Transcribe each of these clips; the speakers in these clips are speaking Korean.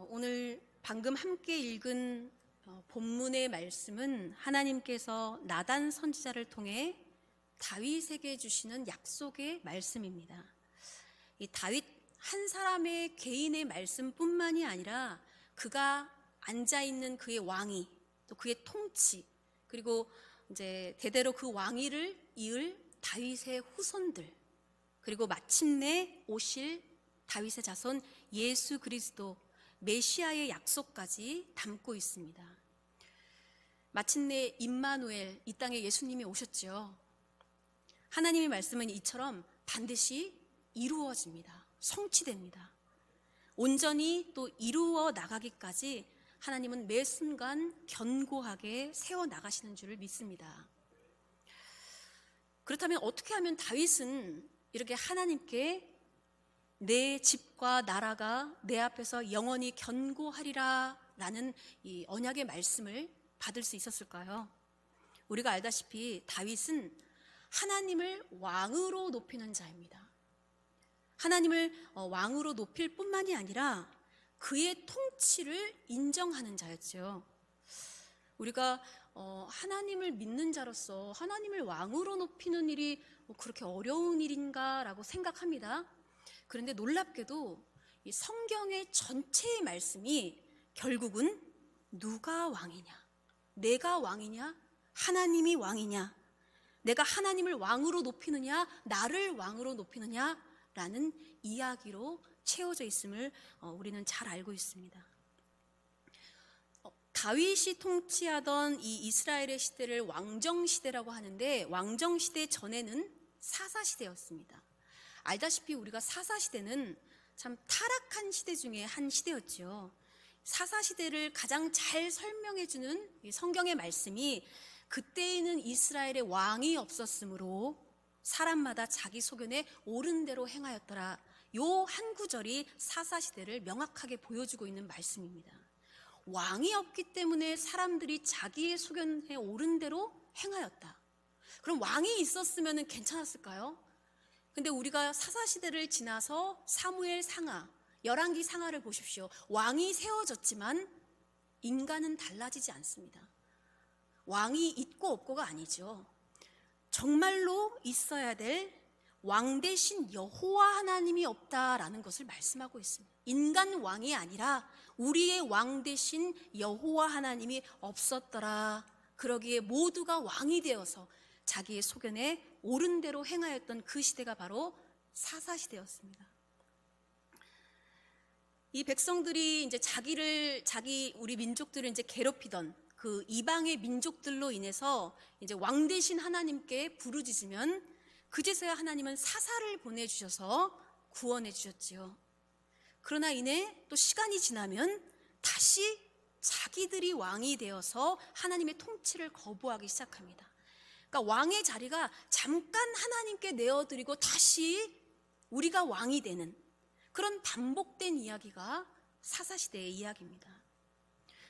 오늘 방금 함께 읽은 본문의 말씀은 하나님께서 나단 선지자를 통해 다윗에게 주시는 약속의 말씀입니다. 이 다윗 한 사람의 개인의 말씀뿐만이 아니라 그가 앉아있는 그의 왕위, 또 그의 통치, 그리고 이제 대대로 그 왕위를 이을 다윗의 후손들, 그리고 마침내 오실 다윗의 자손 예수 그리스도 메시아의 약속까지 담고 있습니다. 마침내 임마누엘, 이 땅에 예수님이 오셨죠. 하나님의 말씀은 이처럼 반드시 이루어집니다. 성취됩니다. 온전히 또 이루어 나가기까지 하나님은 매 순간 견고하게 세워 나가시는 줄을 믿습니다. 그렇다면 어떻게 하면 다윗은 이렇게 하나님께 내 집과 나라가 내 앞에서 영원히 견고하리라 라는 이 언약의 말씀을 받을 수 있었을까요? 우리가 알다시피 다윗은 하나님을 왕으로 높이는 자입니다. 하나님을 왕으로 높일 뿐만이 아니라 그의 통치를 인정하는 자였죠. 우리가 하나님을 믿는 자로서 하나님을 왕으로 높이는 일이 그렇게 어려운 일인가 라고 생각합니다. 그런데 놀랍게도 이 성경의 전체의 말씀이 결국은 누가 왕이냐, 내가 왕이냐, 하나님이 왕이냐, 내가 하나님을 왕으로 높이느냐, 나를 왕으로 높이느냐 라는 이야기로 채워져 있음을 우리는 잘 알고 있습니다. 다윗이 통치하던 이 이스라엘의 시대를 왕정시대라고 하는데, 왕정시대 전에는 사사시대였습니다. 알다시피 우리가 사사시대는 참 타락한 시대 중에 한 시대였죠. 사사시대를 가장 잘 설명해주는 성경의 말씀이 그때에는 이스라엘의 왕이 없었으므로 사람마다 자기 소견에 옳은 대로 행하였더라. 요 한 구절이 사사시대를 명확하게 보여주고 있는 말씀입니다. 왕이 없기 때문에 사람들이 자기의 소견에 옳은 대로 행하였다. 그럼 왕이 있었으면 괜찮았을까요? 근데 우리가 사사시대를 지나서 사무엘 상하, 열왕기 상하를 보십시오. 왕이 세워졌지만 인간은 달라지지 않습니다. 왕이 있고 없고가 아니죠. 정말로 있어야 될 왕 대신 여호와 하나님이 없다라는 것을 말씀하고 있습니다. 인간 왕이 아니라 우리의 왕 대신 여호와 하나님이 없었더라. 그러기에 모두가 왕이 되어서 자기의 소견에 옳은 대로 행하였던 그 시대가 바로 사사시대였습니다. 이 백성들이 이제 우리 민족들을 이제 괴롭히던 그 이방의 민족들로 인해서 이제 왕 대신 하나님께 부르짖으면 그제서야 하나님은 사사를 보내주셔서 구원해 주셨지요. 그러나 이내 또 시간이 지나면 다시 자기들이 왕이 되어서 하나님의 통치를 거부하기 시작합니다. 그러니까 왕의 자리가 잠깐 하나님께 내어드리고 다시 우리가 왕이 되는 그런 반복된 이야기가 사사시대의 이야기입니다.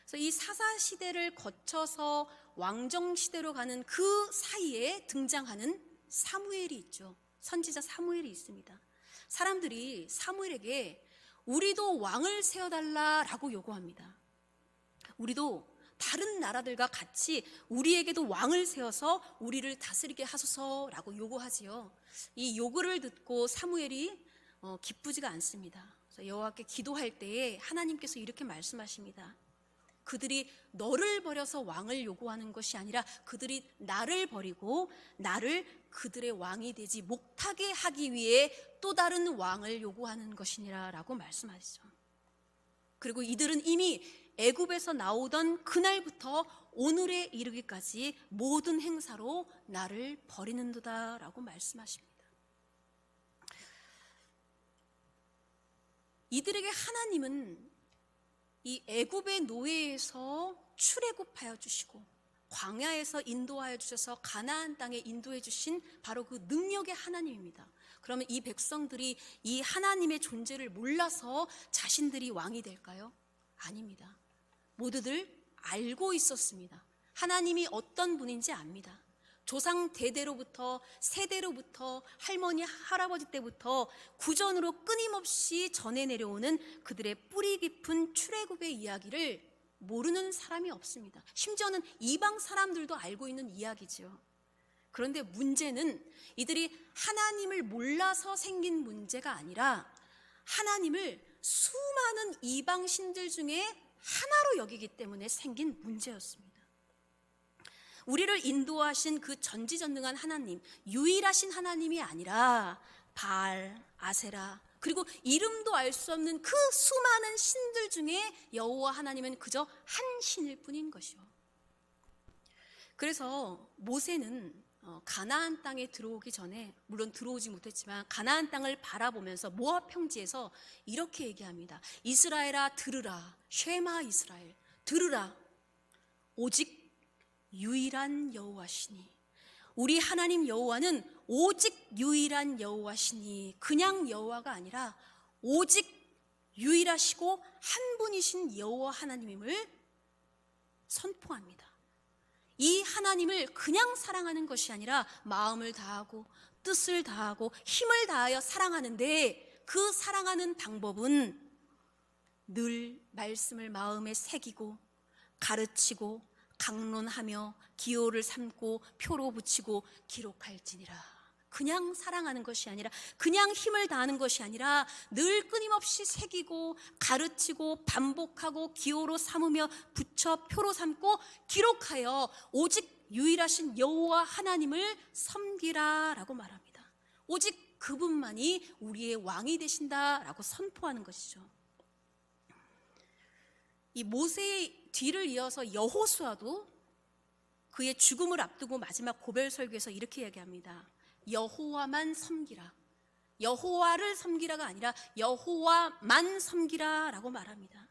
그래서 이 사사시대를 거쳐서 왕정시대로 가는 그 사이에 등장하는 사무엘이 있죠. 선지자 사무엘이 있습니다. 사람들이 사무엘에게 우리도 왕을 세워달라라고 요구합니다. 우리도 다른 나라들과 같이 우리에게도 왕을 세워서 우리를 다스리게 하소서라고 요구하지요. 이 요구를 듣고 사무엘이 기쁘지가 않습니다. 그래서 여호와께 기도할 때에 하나님께서 이렇게 말씀하십니다. 그들이 너를 버려서 왕을 요구하는 것이 아니라 그들이 나를 버리고 나를 그들의 왕이 되지 못하게 하기 위해 또 다른 왕을 요구하는 것이니라 라고 말씀하시죠. 그리고 이들은 이미 애굽에서 나오던 그날부터 오늘에 이르기까지 모든 행사로 나를 버리는도다 라고 말씀하십니다. 이들에게 하나님은 이 애굽의 노예에서 출애굽하여 주시고 광야에서 인도하여 주셔서 가나안 땅에 인도해 주신 바로 그 능력의 하나님입니다. 그러면 이 백성들이 이 하나님의 존재를 몰라서 자신들이 왕이 될까요? 아닙니다. 모두들 알고 있었습니다. 하나님이 어떤 분인지 압니다. 조상 대대로부터 세대로부터 할머니 할아버지 때부터 구전으로 끊임없이 전해 내려오는 그들의 뿌리 깊은 출애굽의 이야기를 모르는 사람이 없습니다. 심지어는 이방 사람들도 알고 있는 이야기죠. 그런데 문제는 이들이 하나님을 몰라서 생긴 문제가 아니라 하나님을 수많은 이방 신들 중에 하나로 여기기 때문에 생긴 문제였습니다. 우리를 인도하신 그 전지전능한 하나님, 유일하신 하나님이 아니라 바알, 아세라, 그리고 이름도 알 수 없는 그 수많은 신들 중에 여호와 하나님은 그저 한 신일 뿐인 것이요. 그래서 모세는 가나안 땅에 들어오기 전에, 물론 들어오지 못했지만 가나안 땅을 바라보면서 모압 평지에서 이렇게 얘기합니다. 이스라엘아 들으라, 쉐마 이스라엘 들으라, 오직 유일한 여호와시니, 우리 하나님 여호와는 오직 유일한 여호와시니, 그냥 여호와가 아니라 오직 유일하시고 한 분이신 여호와 하나님임을 선포합니다. 이 하나님을 그냥 사랑하는 것이 아니라 마음을 다하고 뜻을 다하고 힘을 다하여 사랑하는데, 그 사랑하는 방법은 늘 말씀을 마음에 새기고 가르치고 강론하며 기호를 삼고 표로 붙이고 기록할지니라. 그냥 사랑하는 것이 아니라, 그냥 힘을 다하는 것이 아니라 늘 끊임없이 새기고 가르치고 반복하고 기호로 삼으며 붙여 표로 삼고 기록하여 오직 유일하신 여호와 하나님을 섬기라라고 말합니다. 오직 그분만이 우리의 왕이 되신다라고 선포하는 것이죠. 이 모세의 뒤를 이어서 여호수아도 그의 죽음을 앞두고 마지막 고별 설교에서 이렇게 얘기합니다. 여호와만 섬기라. 여호와를 섬기라가 아니라 여호와만 섬기라라고 말합니다.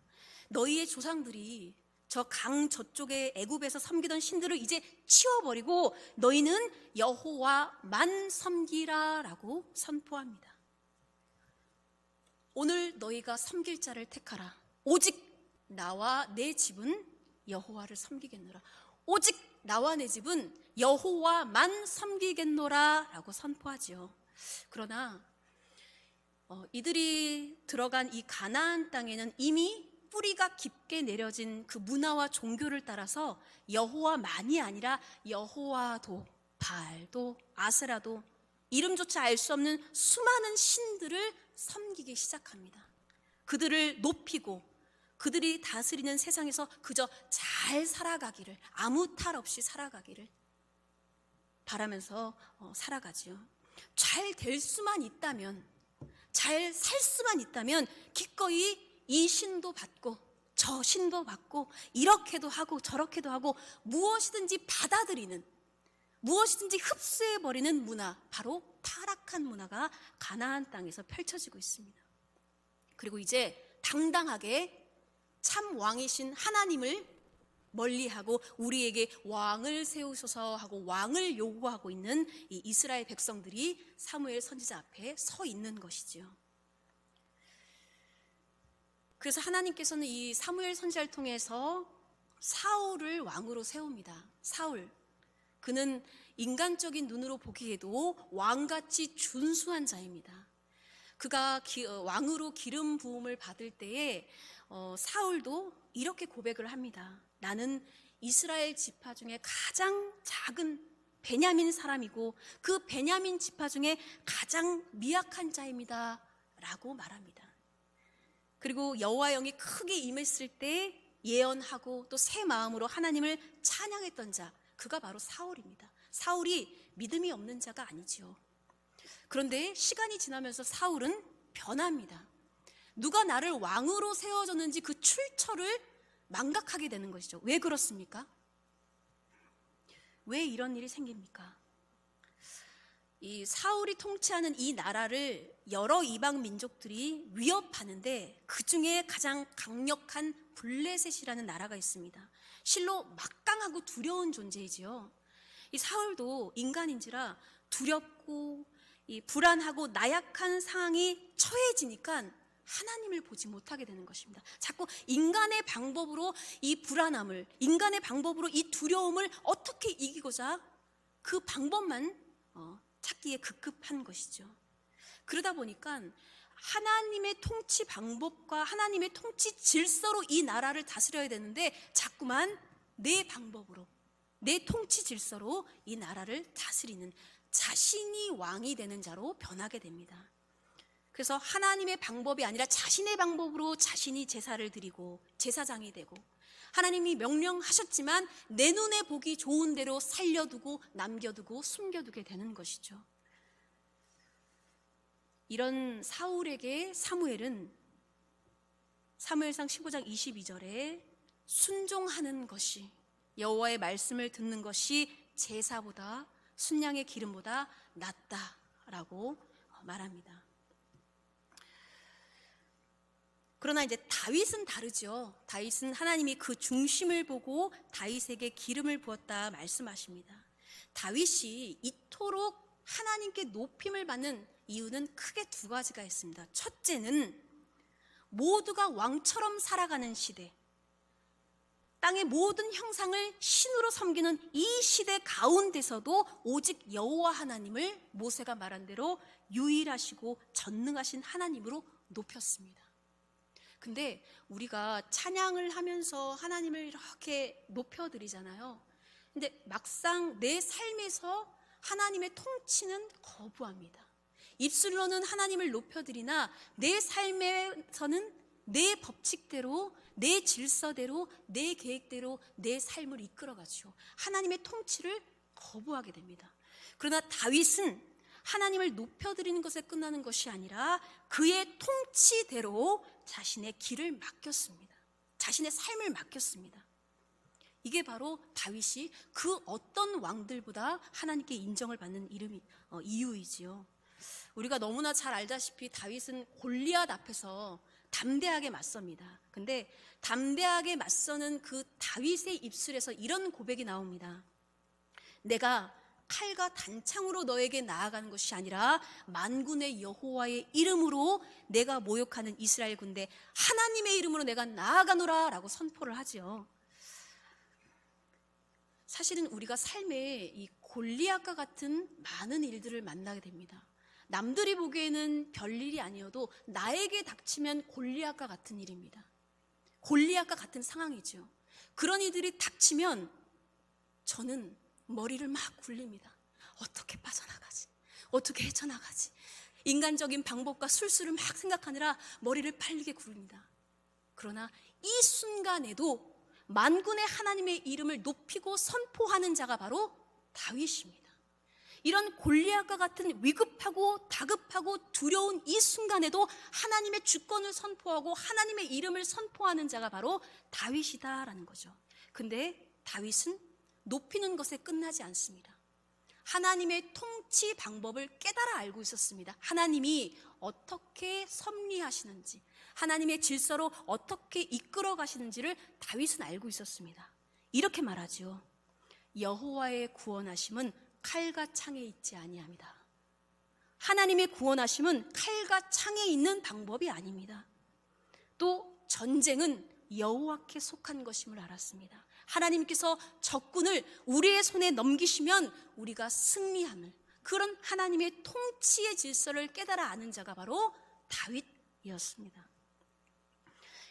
너희의 조상들이 저 강 저쪽에 애굽에서 섬기던 신들을 이제 치워버리고 너희는 여호와만 섬기라라고 선포합니다. 오늘 너희가 섬길 자를 택하라. 오직 나와 내 집은 여호와를 섬기겠노라. 오직 나와 내 집은 여호와만 섬기겠노라 라고 선포하지요. 그러나 이들이 들어간 이 가나안 땅에는 이미 뿌리가 깊게 내려진 그 문화와 종교를 따라서 여호와만이 아니라 여호와도, 바알도, 아세라도, 이름조차 알 수 없는 수많은 신들을 섬기기 시작합니다. 그들을 높이고 그들이 다스리는 세상에서 그저 잘 살아가기를, 아무 탈 없이 살아가기를 바라면서 살아가지요. 잘 될 수만 있다면, 잘 살 수만 있다면 기꺼이 이 신도 받고 저 신도 받고 이렇게도 하고 저렇게도 하고 무엇이든지 받아들이는, 무엇이든지 흡수해버리는 문화, 바로 타락한 문화가 가나안 땅에서 펼쳐지고 있습니다. 그리고 이제 당당하게 참 왕이신 하나님을 멀리하고 우리에게 왕을 세우소서 하고 왕을 요구하고 있는 이 이스라엘 백성들이 사무엘 선지자 앞에 서 있는 것이지요. 그래서 하나님께서는 이 사무엘 선지자를 통해서 사울을 왕으로 세웁니다. 사울, 그는 인간적인 눈으로 보기에도 왕같이 준수한 자입니다. 그가 왕으로 기름 부음을 받을 때에 사울도 이렇게 고백을 합니다. 나는 이스라엘 지파 중에 가장 작은 베냐민 사람이고 그 베냐민 지파 중에 가장 미약한 자입니다 라고 말합니다. 그리고 여호와 영이 크게 임했을 때 예언하고 또 새 마음으로 하나님을 찬양했던 자, 그가 바로 사울입니다. 사울이 믿음이 없는 자가 아니지요. 그런데 시간이 지나면서 사울은 변합니다. 누가 나를 왕으로 세워줬는지 그 출처를 망각하게 되는 것이죠. 왜 그렇습니까? 왜 이런 일이 생깁니까? 이 사울이 통치하는 이 나라를 여러 이방 민족들이 위협하는데 그 중에 가장 강력한 블레셋이라는 나라가 있습니다. 실로 막강하고 두려운 존재이지요. 이 사울도 인간인지라 두렵고 이 불안하고 나약한 상황이 처해지니까 하나님을 보지 못하게 되는 것입니다. 자꾸 인간의 방법으로 이 불안함을, 인간의 방법으로 이 두려움을 어떻게 이기고자 그 방법만 찾기에 급급한 것이죠. 그러다 보니까 하나님의 통치 방법과 하나님의 통치 질서로 이 나라를 다스려야 되는데 자꾸만 내 방법으로, 내 통치 질서로 이 나라를 다스리는, 자신이 왕이 되는 자로 변하게 됩니다. 그래서 하나님의 방법이 아니라 자신의 방법으로 자신이 제사를 드리고 제사장이 되고, 하나님이 명령하셨지만 내 눈에 보기 좋은 대로 살려두고 남겨두고 숨겨두게 되는 것이죠. 이런 사울에게 사무엘은 사무엘상 15장 22절에 순종하는 것이, 여호와의 말씀을 듣는 것이 제사보다, 순양의 기름보다 낫다라고 말합니다. 그러나 이제 다윗은 다르죠. 다윗은 하나님이 그 중심을 보고 다윗에게 기름을 부었다 말씀하십니다. 다윗이 이토록 하나님께 높임을 받는 이유는 크게 두 가지가 있습니다. 첫째는 모두가 왕처럼 살아가는 시대, 땅의 모든 형상을 신으로 섬기는 이 시대 가운데서도 오직 여호와 하나님을 모세가 말한 대로 유일하시고 전능하신 하나님으로 높였습니다. 근데 우리가 찬양을 하면서 하나님을 이렇게 높여드리잖아요. 근데 막상 내 삶에서 하나님의 통치는 거부합니다. 입술로는 하나님을 높여드리나 내 삶에서는 내 법칙대로, 내 질서대로, 내 계획대로 내 삶을 이끌어가죠. 하나님의 통치를 거부하게 됩니다. 그러나 다윗은 하나님을 높여드리는 것에 끝나는 것이 아니라 그의 통치대로 자신의 길을 맡겼습니다. 자신의 삶을 맡겼습니다. 이게 바로 다윗이 그 어떤 왕들보다 하나님께 인정을 받는 이유이지요. 우리가 너무나 잘 알다시피 다윗은 골리앗 앞에서 담대하게 맞섭니다. 근데 담대하게 맞서는 그 다윗의 입술에서 이런 고백이 나옵니다. 내가 칼과 단창으로 너에게 나아가는 것이 아니라 만군의 여호와의 이름으로 내가 모욕하는 이스라엘 군대 하나님의 이름으로 내가 나아가노라 라고 선포를 하지요. 사실은 우리가 삶에 이 골리앗과 같은 많은 일들을 만나게 됩니다. 남들이 보기에는 별일이 아니어도 나에게 닥치면 골리앗과 같은 일입니다. 골리앗과 같은 상황이죠. 그런 이들이 닥치면 저는 머리를 막 굴립니다. 어떻게 빠져나가지? 어떻게 헤쳐나가지? 인간적인 방법과 술수를 막 생각하느라 머리를 빨리게 굴립니다. 그러나 이 순간에도 만군의 하나님의 이름을 높이고 선포하는 자가 바로 다윗입니다. 이런 골리앗과 같은 위급하고 다급하고 두려운 이 순간에도 하나님의 주권을 선포하고 하나님의 이름을 선포하는 자가 바로 다윗이다라는 거죠. 근데 다윗은 높이는 것에 끝나지 않습니다. 하나님의 통치 방법을 깨달아 알고 있었습니다. 하나님이 어떻게 섭리하시는지, 하나님의 질서로 어떻게 이끌어 가시는지를 다윗은 알고 있었습니다. 이렇게 말하죠. 여호와의 구원하심은 칼과 창에 있지 아니합니다. 하나님의 구원하심은 칼과 창에 있는 방법이 아닙니다. 또 전쟁은 여호와께 속한 것임을 알았습니다. 하나님께서 적군을 우리의 손에 넘기시면 우리가 승리함을, 그런 하나님의 통치의 질서를 깨달아 아는 자가 바로 다윗이었습니다.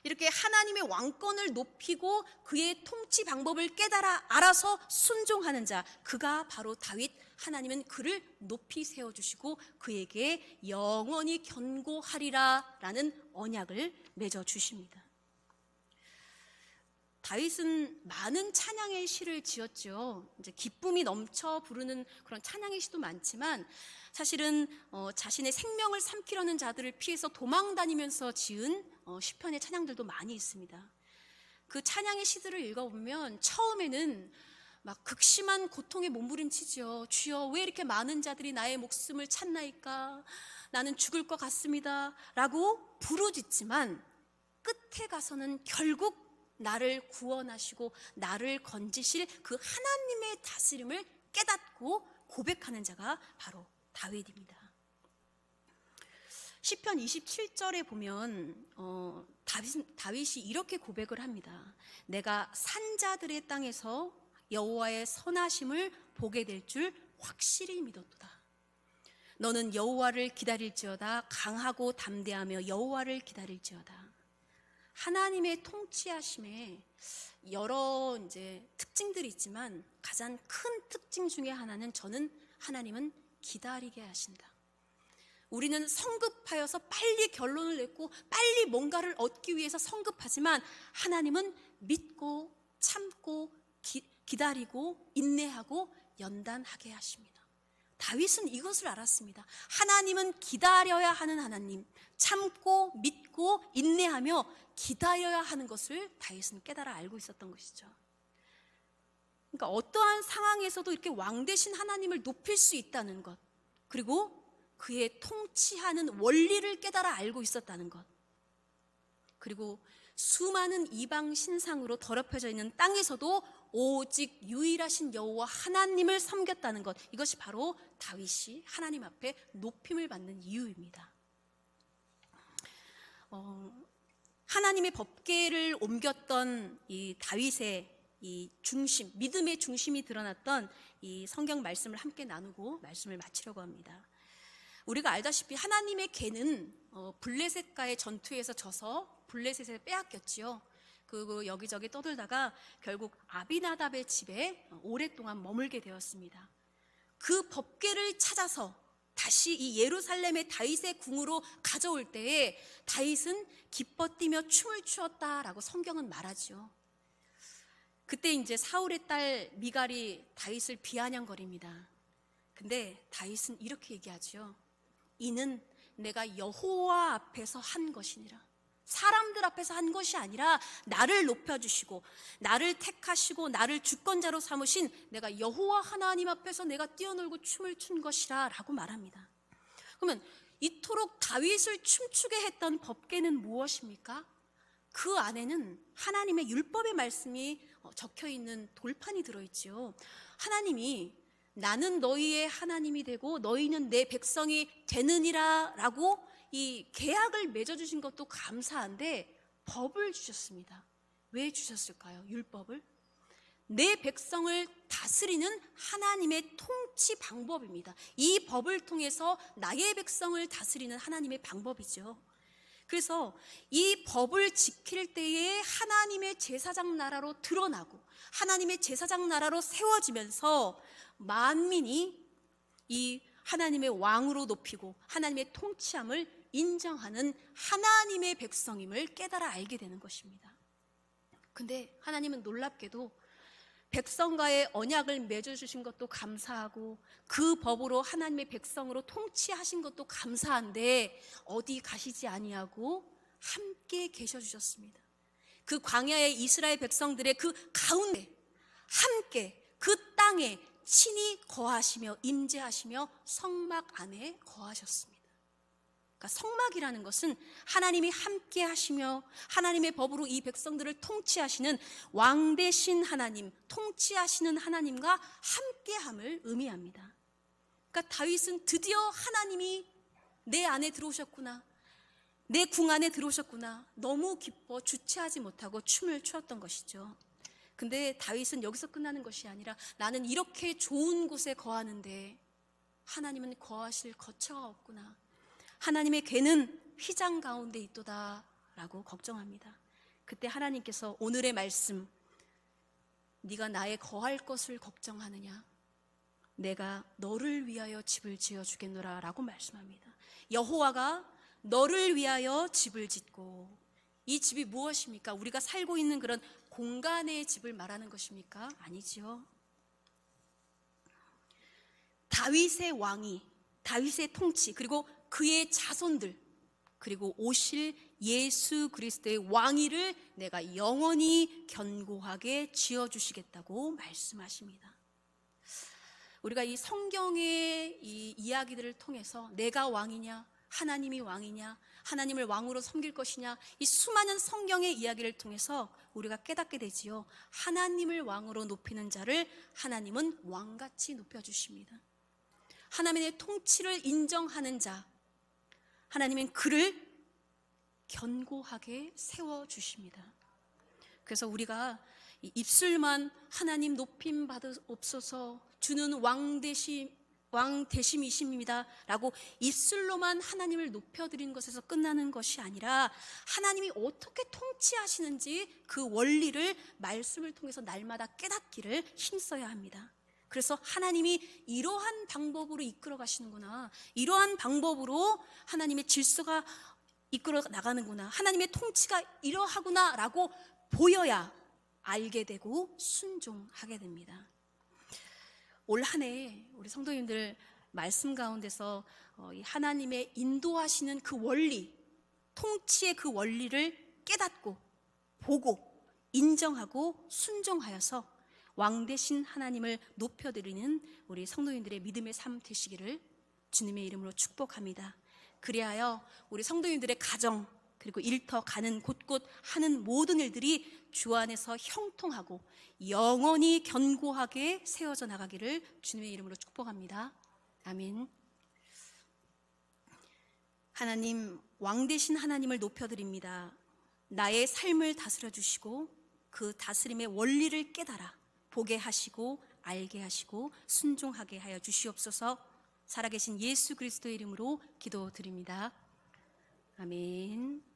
이렇게 하나님의 왕권을 높이고 그의 통치 방법을 깨달아 알아서 순종하는 자, 그가 바로 다윗. 하나님은 그를 높이 세워주시고 그에게 영원히 견고하리라 라는 언약을 맺어주십니다. 다윗은 많은 찬양의 시를 지었죠. 이제 기쁨이 넘쳐 부르는 그런 찬양의 시도 많지만 사실은 자신의 생명을 삼키려는 자들을 피해서 도망다니면서 지은 시편의 찬양들도 많이 있습니다. 그 찬양의 시들을 읽어보면 처음에는 막 극심한 고통에 몸부림치지요. 주여, 왜 이렇게 많은 자들이 나의 목숨을 찾나이까? 나는 죽을 것 같습니다 라고 부르짖지만 끝에 가서는 결국 나를 구원하시고 나를 건지실 그 하나님의 다스림을 깨닫고 고백하는 자가 바로 다윗입니다. 시편 27절에 보면 다윗이 이렇게 고백을 합니다. 내가 산자들의 땅에서 여호와의 선하심을 보게 될 줄 확실히 믿었도다. 너는 여호와를 기다릴지어다. 강하고 담대하며 여호와를 기다릴지어다. 하나님의 통치하심에 여러 특징들이 있지만 가장 큰 특징 중에 하나는 저는 하나님은 기다리게 하신다. 우리는 성급하여서 빨리 결론을 냈고 빨리 뭔가를 얻기 위해서 성급하지만 하나님은 믿고 참고 기다리고 인내하고 연단하게 하십니다. 다윗은 이것을 알았습니다. 하나님은 기다려야 하는 하나님, 참고 믿고 인내하며 기다려야 하는 것을 다윗은 깨달아 알고 있었던 것이죠. 그러니까 어떠한 상황에서도 이렇게 왕 되신 하나님을 높일 수 있다는 것, 그리고 그의 통치하는 원리를 깨달아 알고 있었다는 것, 그리고 수많은 이방 신상으로 더럽혀져 있는 땅에서도 오직 유일하신 여호와 하나님을 섬겼다는 것, 이것이 바로 다윗이 하나님 앞에 높임을 받는 이유입니다. 하나님의 법궤를 옮겼던 이 다윗의 이 중심, 믿음의 중심이 드러났던 이 성경 말씀을 함께 나누고 말씀을 마치려고 합니다. 우리가 알다시피 하나님의 궤는 블레셋과의 전투에서 져서 블레셋에 빼앗겼지요. 그리고 여기저기 떠돌다가 결국 아비나답의 집에 오랫동안 머물게 되었습니다. 그 법궤를 찾아서 다시 이 예루살렘의 다윗의 궁으로 가져올 때에 다윗은 기뻐 뛰며 춤을 추었다라고 성경은 말하지요. 그때 이제 사울의 딸 미갈이 다윗을 비아냥거립니다. 근데 다윗은 이렇게 얘기하지요. 이는 내가 여호와 앞에서 한 것이니라. 사람들 앞에서 한 것이 아니라 나를 높여주시고 나를 택하시고 나를 주권자로 삼으신 내가 여호와 하나님 앞에서 내가 뛰어놀고 춤을 춘 것이라 라고 말합니다. 그러면 이토록 다윗을 춤추게 했던 법궤는 무엇입니까? 그 안에는 하나님의 율법의 말씀이 적혀있는 돌판이 들어있지요. 하나님이 나는 너희의 하나님이 되고 너희는 내 백성이 되느니라 라고 이 계약을 맺어주신 것도 감사한데 법을 주셨습니다. 왜 주셨을까요? 율법을? 내 백성을 다스리는 하나님의 통치 방법입니다. 이 법을 통해서 나의 백성을 다스리는 하나님의 방법이죠. 그래서 이 법을 지킬 때에 하나님의 제사장 나라로 드러나고 하나님의 제사장 나라로 세워지면서 만민이 이 하나님의 왕으로 높이고 하나님의 통치함을 인정하는 하나님의 백성임을 깨달아 알게 되는 것입니다. 근데 하나님은 놀랍게도 백성과의 언약을 맺어주신 것도 감사하고 그 법으로 하나님의 백성으로 통치하신 것도 감사한데 어디 가시지 아니하고 함께 계셔주셨습니다. 그 광야의 이스라엘 백성들의 그 가운데 함께 그 땅에 친히 거하시며 임재하시며 성막 안에 거하셨습니다. 그러니까 성막이라는 것은 하나님이 함께 하시며 하나님의 법으로 이 백성들을 통치하시는 왕 되신 하나님, 통치하시는 하나님과 함께함을 의미합니다. 그러니까 다윗은 드디어 하나님이 내 안에 들어오셨구나, 내 궁 안에 들어오셨구나, 너무 기뻐 주체하지 못하고 춤을 추었던 것이죠. 근데 다윗은 여기서 끝나는 것이 아니라 나는 이렇게 좋은 곳에 거하는데 하나님은 거하실 거처가 없구나, 하나님의 궤는 휘장 가운데 있도다 라고 걱정합니다. 그때 하나님께서 오늘의 말씀, 네가 나의 거할 것을 걱정하느냐, 내가 너를 위하여 집을 지어주겠노라 라고 말씀합니다. 여호와가 너를 위하여 집을 짓고, 이 집이 무엇입니까? 우리가 살고 있는 그런 공간의 집을 말하는 것입니까? 아니지요. 다윗의 왕이, 다윗의 통치, 그리고 그의 자손들, 그리고 오실 예수 그리스도의 왕위를 내가 영원히 견고하게 지어주시겠다고 말씀하십니다. 우리가 이 성경의 이 이야기들을 통해서 내가 왕이냐, 하나님이 왕이냐, 하나님을 왕으로 섬길 것이냐, 이 수많은 성경의 이야기를 통해서 우리가 깨닫게 되지요. 하나님을 왕으로 높이는 자를 하나님은 왕같이 높여주십니다. 하나님의 통치를 인정하는 자, 하나님은 그를 견고하게 세워주십니다. 그래서 우리가 이 입술만 하나님 높임 받으옵소서, 주는 왕 되심이십니다 라고 입술로만 하나님을 높여드리는 것에서 끝나는 것이 아니라 하나님이 어떻게 통치하시는지 그 원리를 말씀을 통해서 날마다 깨닫기를 힘써야 합니다. 그래서 하나님이 이러한 방법으로 이끌어 가시는구나, 이러한 방법으로 하나님의 질서가 이끌어 나가는구나, 하나님의 통치가 이러하구나 라고 보여야 알게 되고 순종하게 됩니다. 올 한 해 우리 성도님들 말씀 가운데서 하나님의 인도하시는 그 원리, 통치의 그 원리를 깨닫고 보고 인정하고 순종하여서 왕 되신 하나님을 높여드리는 우리 성도님들의 믿음의 삶 되시기를 주님의 이름으로 축복합니다. 그리하여 우리 성도님들의 가정, 그리고 일터 가는 곳곳 하는 모든 일들이 주 안에서 형통하고 영원히 견고하게 세워져 나가기를 주님의 이름으로 축복합니다. 아멘. 하나님, 왕 되신 하나님을 높여드립니다. 나의 삶을 다스려 주시고 그 다스림의 원리를 깨달아 보게 하시고 알게 하시고 순종하게 하여 주시옵소서. 살아계신 예수 그리스도의 이름으로 기도드립니다. 아멘.